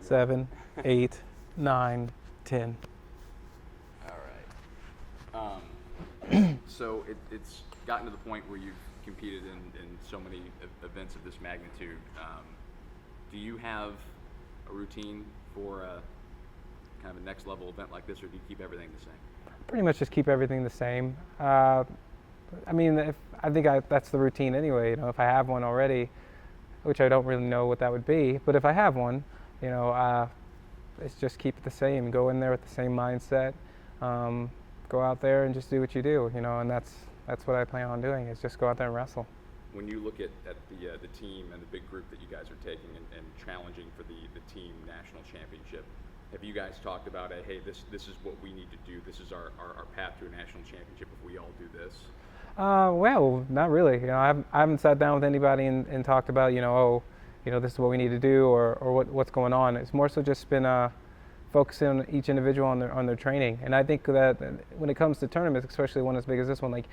7, 8, 9, 10. All right. So it's gotten to the point where you've competed in so many events of this magnitude. Do you have a routine for kind of a next level event like this, or do you keep everything the same? Pretty much just keep everything the same. I mean, that's the routine anyway. You know, if I have one already, which I don't really know what that would be, but if I have one, you know, it's just keep it the same. Go in there with the same mindset. Go out there and just do what you do. You know, and that's what I plan on doing. Is just go out there and wrestle. When you look at the team and the big group that you guys are taking and challenging for the team national championship, have you guys talked about, hey, this is what we need to do, this is our path to a national championship if we all do this? Well, not really. You know, I haven't sat down with anybody and talked about, you know, this is what we need to do or what's going on. It's more so just been focusing on each individual on their training. And I think that when it comes to tournaments, especially one as big as this one, like,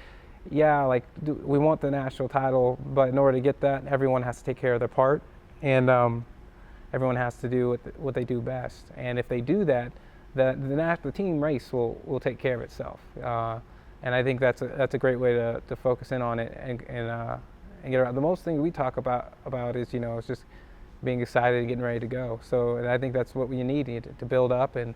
yeah, like we want the national title, but in order to get that, everyone has to take care of their part, and everyone has to do what they do best. And if they do that, the team race will take care of itself. And I think that's a great way to focus in on it and get around. The most thing we talk about is, you know, it's just being excited and getting ready to go. So and I think that's what we need to build up and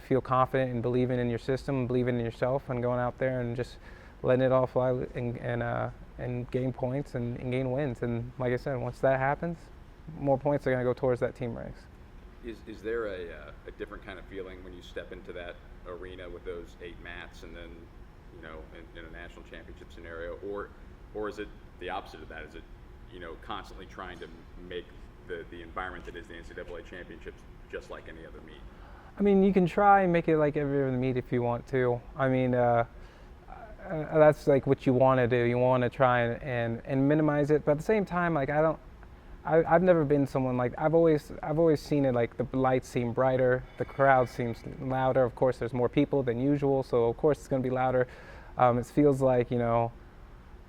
feel confident and believing in your system, believing in yourself, and going out there and just letting it all fly and gain points and gain wins. And like I said, once that happens, more points are going to go towards that team race. Is there a different kind of feeling when you step into that arena with those 8 mats and then, you know, in a national championship scenario, or is it the opposite of that? Is it, you know, constantly trying to make the environment that is the NCAA championships just like any other meet? I mean, you can try and make it like every other meet if you want to. I mean, that's like what you want to do. You want to try and minimize it, but at the same time, like I've never been someone like I've always seen it like the lights seem brighter, the crowd seems louder. Of course, there's more people than usual, so of course it's going to be louder. It feels like, you know,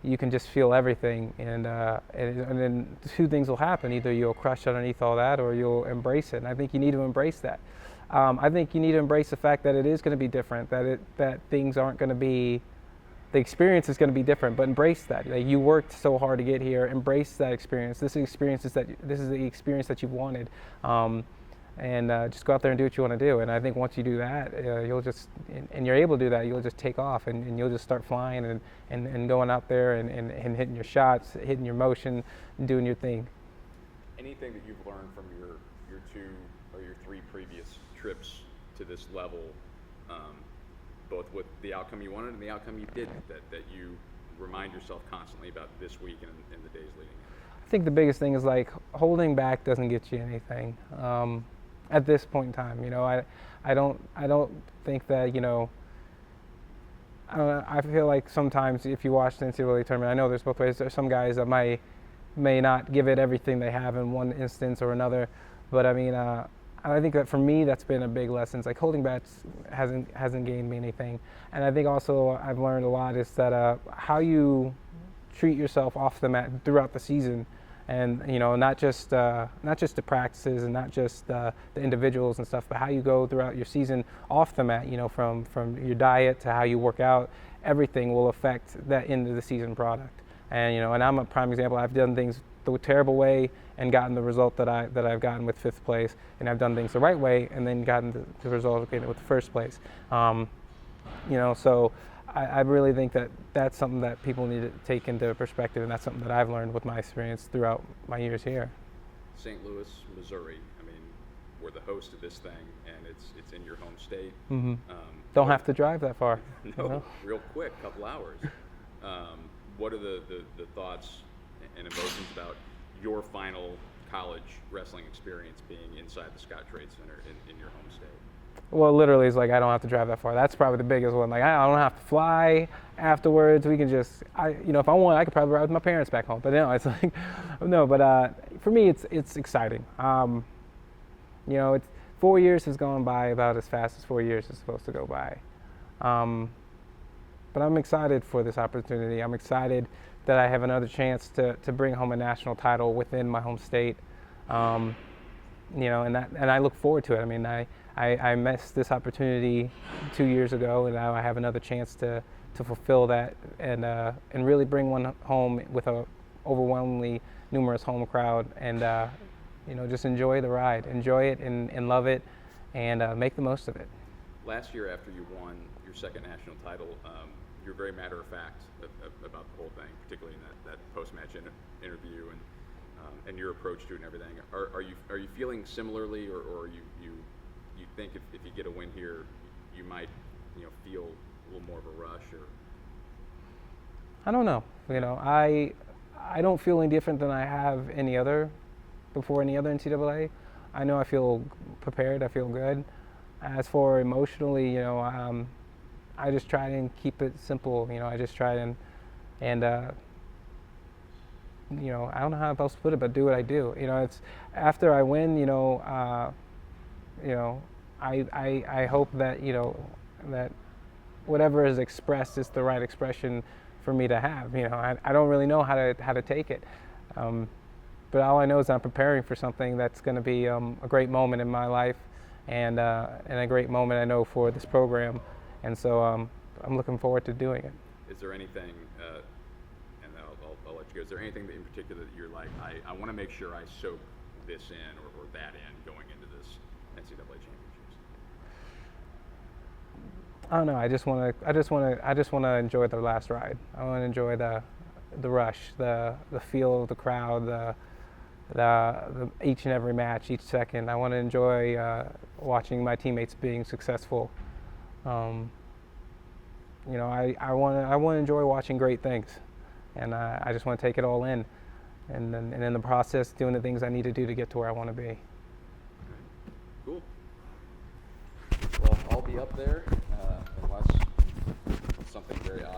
you can just feel everything, and then 2 things will happen: either you'll crush underneath all that, or you'll embrace it. And I think you need to embrace that. I think you need to embrace the fact that it is going to be different, that things aren't going to be. The experience is going to be different, but embrace that. Like, you worked so hard to get here. Embrace that experience. This is the experience that you've wanted, and just go out there and do what you want to do. And I think once you do that, you'll just and you're able to do that, you'll just take off and you'll just start flying and going out there and hitting your shots, hitting your motion, and doing your thing. Anything that you've learned from your 2 or your 3 previous trips to this level, both with the outcome you wanted and the outcome you didn't, that you remind yourself constantly about this week and the days leading in? I think the biggest thing is, like, holding back doesn't get you anything at this point in time. You know, I don't think that, you know, I feel like sometimes if you watch the NCAA tournament, I know there's both ways. There's some guys that may not give it everything they have in one instance or another, but I mean, I think that for me, that's been a big lesson. It's like holding back hasn't gained me anything. And I think also I've learned a lot is that how you treat yourself off the mat throughout the season, and, you know, not just the practices and not just the individuals and stuff, but how you go throughout your season off the mat. You know, from your diet to how you work out, everything will affect that end of the season product. And, you know, and I'm a prime example. I've done things the terrible way and gotten the result that I've gotten with 5th place, and I've done things the right way and then gotten the result with the 1st place. You know, so I really think that that's something that people need to take into perspective, and that's something that I've learned with my experience throughout my years here. St. Louis, Missouri. I mean, we're the host of this thing, and it's in your home state. Mm-hmm. Don't have to drive that far. No, you know? Real quick, couple hours. What are the thoughts and emotions about your final college wrestling experience being inside the Scott Trade Center in your home state? Well, literally, it's like I don't have to drive that far. That's probably the biggest one. Like, I don't have to fly afterwards. We can just, you know, if I want, I could probably ride with my parents back home. But no, it's like, no. But for me, it's exciting. You know, 4 years has gone by about as fast as 4 years is supposed to go by. But I'm excited for this opportunity. I'm excited that I have another chance to bring home a national title within my home state. and I look forward to it. I mean, I missed this opportunity 2 years ago, and now I have another chance to fulfill that and really bring one home with a overwhelmingly numerous home crowd, and just enjoy the ride, enjoy it and love it, and make the most of it. Last year, after you won your second national title, you're very matter of fact about the whole thing, particularly in that post-match interview and your approach to it and everything. Are you feeling similarly, or you think if you get a win here, you might feel a little more of a rush? Or I don't know. I don't feel any different than I have before any other NCAA. I know I feel prepared. I feel good. As for emotionally, I just try and keep it simple. I just try and I don't know how else to put it, but do what I do. It's after I win. I hope that that whatever is expressed is the right expression for me to have. I don't really know how to take it, but all I know is I'm preparing for something that's going to be a great moment in my life, and a great moment I know for this program, and so I'm looking forward to doing it. Is there anything, and I'll let you go, is there anything that in particular that you're like, I want to make sure I soak this in or that in going into this NCAA championships? I don't know. I just want to enjoy the last ride. I want to enjoy the rush, the feel of the crowd, the each and every match, each second. I want to enjoy watching my teammates being successful. I want to enjoy watching great things, and I just want to take it all in, and in the process, doing the things I need to do to get to where I want to be. Cool. Well, I'll be up there.